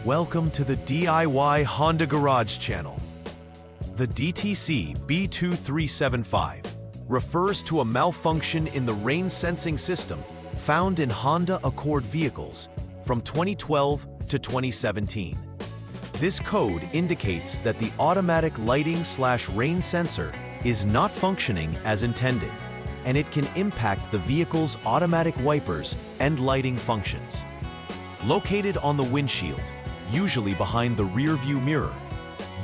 Welcome to the DIY Honda Garage channel. The DTC B2375 refers to a malfunction in the rain sensing system found in Honda Accord vehicles from 2012 to 2017. This code indicates that the automatic lighting/rain sensor is not functioning as intended, and it can impact the vehicle's automatic wipers and lighting functions. Located on the windshield, usually behind the rear-view mirror,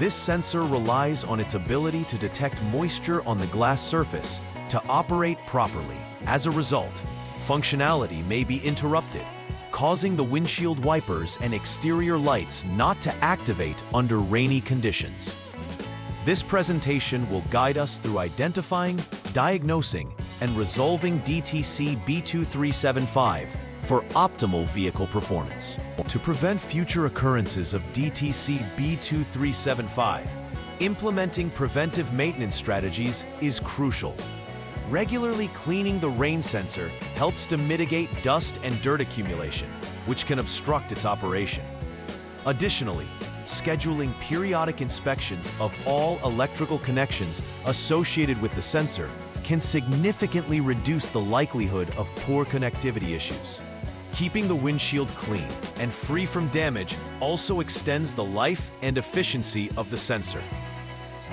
this sensor relies on its ability to detect moisture on the glass surface to operate properly. As a result, functionality may be interrupted, causing the windshield wipers and exterior lights not to activate under rainy conditions. This presentation will guide us through identifying, diagnosing, and resolving DTC B2375 for optimal vehicle performance. To prevent future occurrences of DTC B2375, implementing preventive maintenance strategies is crucial. Regularly cleaning the rain sensor helps to mitigate dust and dirt accumulation, which can obstruct its operation. Additionally, scheduling periodic inspections of all electrical connections associated with the sensor can significantly reduce the likelihood of poor connectivity issues. Keeping the windshield clean and free from damage also extends the life and efficiency of the sensor.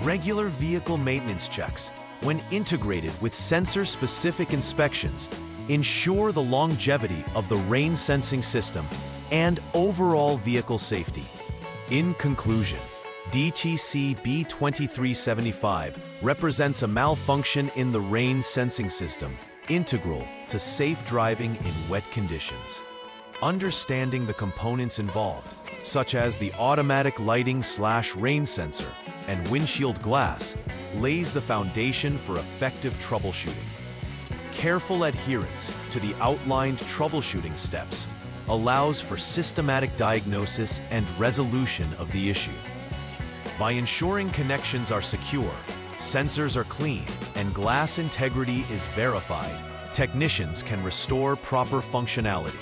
Regular vehicle maintenance checks, when integrated with sensor-specific inspections, ensure the longevity of the rain sensing system and overall vehicle safety. In conclusion, DTC B2375 represents a malfunction in the rain sensing system integral to safe driving in wet conditions. Understanding the components involved, such as the automatic lighting/rain sensor and windshield glass, lays the foundation for effective troubleshooting. Careful adherence to the outlined troubleshooting steps allows for systematic diagnosis and resolution of the issue. By ensuring connections are secure, sensors are clean, and glass integrity is verified, technicians can restore proper functionality.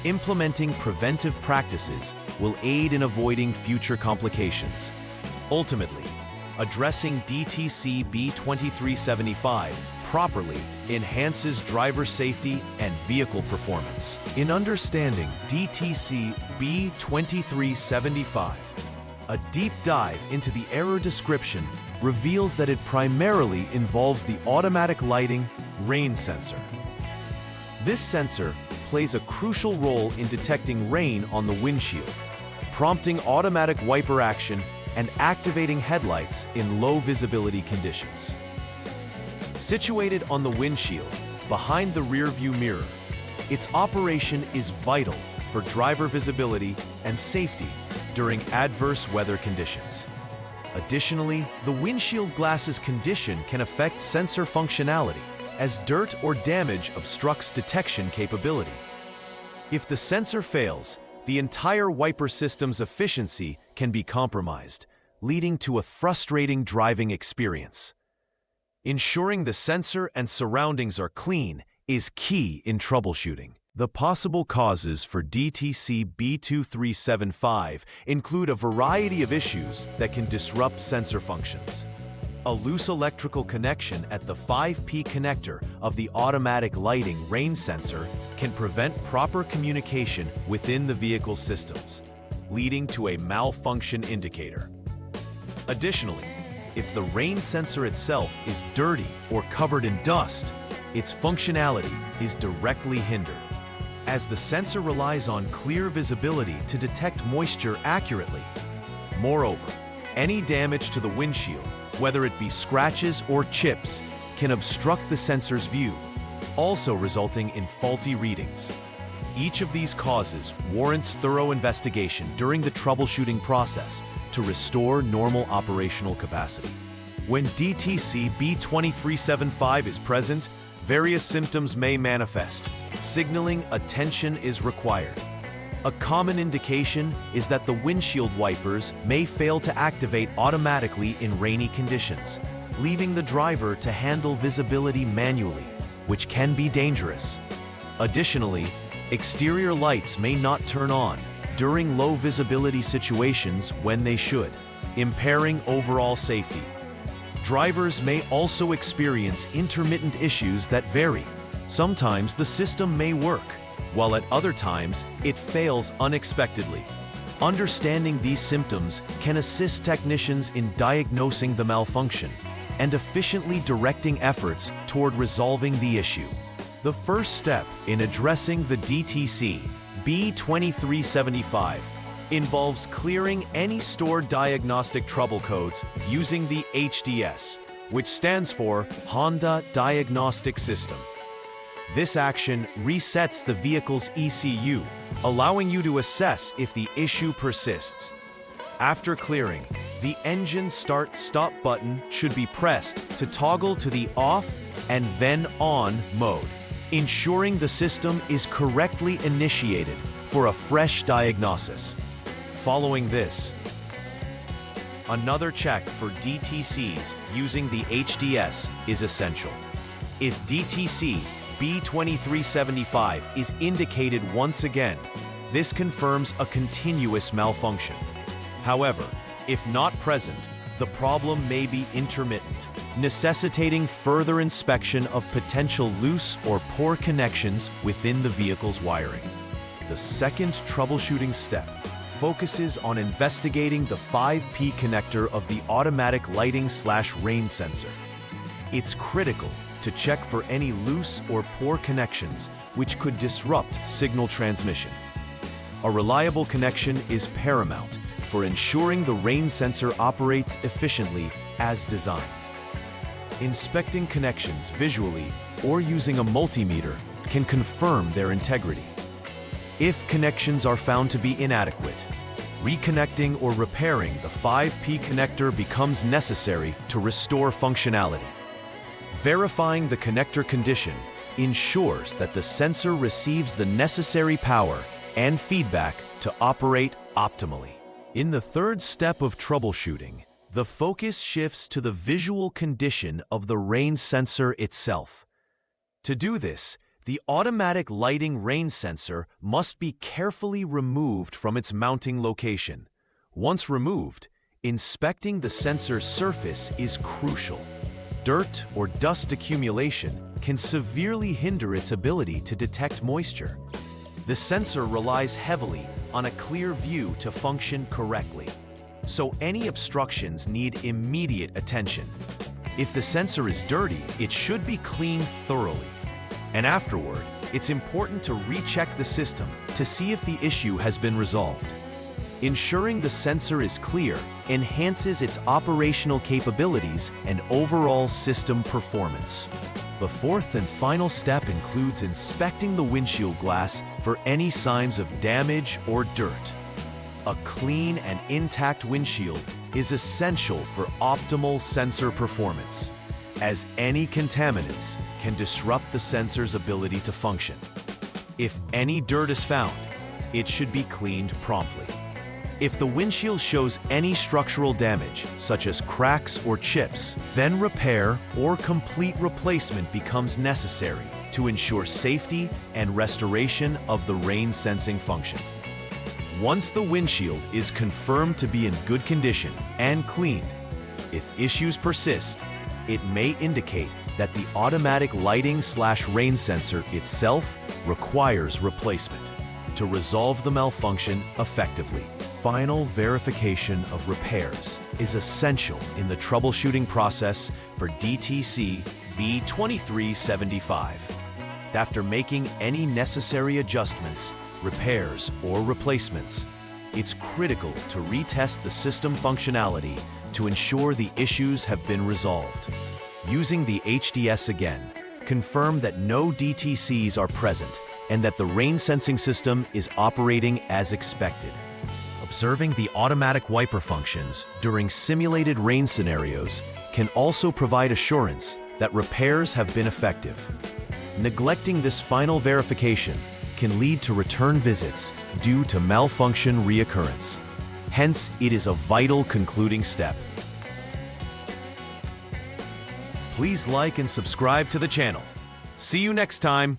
Implementing preventive practices will aid in avoiding future complications. Ultimately, addressing DTC B2375 properly enhances driver safety and vehicle performance. In understanding DTC B2375, a deep dive into the error description reveals that it primarily involves the automatic lighting rain sensor. This sensor plays a crucial role in detecting rain on the windshield, prompting automatic wiper action and activating headlights in low visibility conditions. Situated on the windshield, behind the rear-view mirror, its operation is vital for driver visibility and safety during adverse weather conditions. Additionally, the windshield glass's condition can affect sensor functionality as dirt or damage obstructs detection capability. If the sensor fails, the entire wiper system's efficiency can be compromised, leading to a frustrating driving experience. Ensuring the sensor and surroundings are clean is key in troubleshooting. The possible causes for DTC B2375 include a variety of issues that can disrupt sensor functions. A loose electrical connection at the 5P connector of the automatic lighting rain sensor can prevent proper communication within the vehicle systems, leading to a malfunction indicator. Additionally, if the rain sensor itself is dirty or covered in dust, its functionality is directly hindered, as the sensor relies on clear visibility to detect moisture accurately. Moreover, any damage to the windshield, whether it be scratches or chips, can obstruct the sensor's view, also resulting in faulty readings. Each of these causes warrants thorough investigation during the troubleshooting process to restore normal operational capacity. When DTC B2375 is present, various symptoms may manifest, signaling attention is required. A common indication is that the windshield wipers may fail to activate automatically in rainy conditions, leaving the driver to handle visibility manually, which can be dangerous. Additionally, exterior lights may not turn on, during low visibility situations when they should, impairing overall safety. Drivers may also experience intermittent issues that vary. Sometimes the system may work, while at other times it fails unexpectedly. Understanding these symptoms can assist technicians in diagnosing the malfunction and efficiently directing efforts toward resolving the issue. The first step in addressing the DTC B2375 involves clearing any stored diagnostic trouble codes using the HDS, which stands for Honda Diagnostic System. This action resets the vehicle's ECU, allowing you to assess if the issue persists. After clearing, the engine start-stop button should be pressed to toggle to the off and then on mode, ensuring the system is correctly initiated for a fresh diagnosis. Following this, another check for DTCs using the HDS is essential. If DTC B2375 is indicated once again, this confirms a continuous malfunction. However, if not present, the problem may be intermittent, necessitating further inspection of potential loose or poor connections within the vehicle's wiring. The second troubleshooting step focuses on investigating the 5P connector of the automatic lighting/rain sensor. It's critical to check for any loose or poor connections which could disrupt signal transmission. A reliable connection is paramount for ensuring the rain sensor operates efficiently as designed. Inspecting connections visually or using a multimeter can confirm their integrity. If connections are found to be inadequate, reconnecting or repairing the 5P connector becomes necessary to restore functionality. Verifying the connector condition ensures that the sensor receives the necessary power and feedback to operate optimally. In the third step of troubleshooting, the focus shifts to the visual condition of the rain sensor itself. To do this, the automatic lighting rain sensor must be carefully removed from its mounting location. Once removed, inspecting the sensor's surface is crucial. Dirt or dust accumulation can severely hinder its ability to detect moisture. The sensor relies heavily on a clear view to function correctly, so any obstructions need immediate attention. If the sensor is dirty, it should be cleaned thoroughly. And afterward, it's important to recheck the system to see if the issue has been resolved. Ensuring the sensor is clear enhances its operational capabilities and overall system performance. The fourth and final step includes inspecting the windshield glass for any signs of damage or dirt. A clean and intact windshield is essential for optimal sensor performance, as any contaminants can disrupt the sensor's ability to function. If any dirt is found, it should be cleaned promptly. If the windshield shows any structural damage, such as cracks or chips, then repair or complete replacement becomes necessary to ensure safety and restoration of the rain sensing function. Once the windshield is confirmed to be in good condition and cleaned, if issues persist, it may indicate that the automatic lighting/rain sensor itself requires replacement to resolve the malfunction effectively. Final verification of repairs is essential in the troubleshooting process for DTC B2375. After making any necessary adjustments, repairs, or replacements, it's critical to retest the system functionality to ensure the issues have been resolved. Using the HDS again, confirm that no DTCs are present and that the rain sensing system is operating as expected. Observing the automatic wiper functions during simulated rain scenarios can also provide assurance that repairs have been effective. Neglecting this final verification can lead to return visits due to malfunction reoccurrence. Hence, it is a vital concluding step. Please like and subscribe to the channel. See you next time.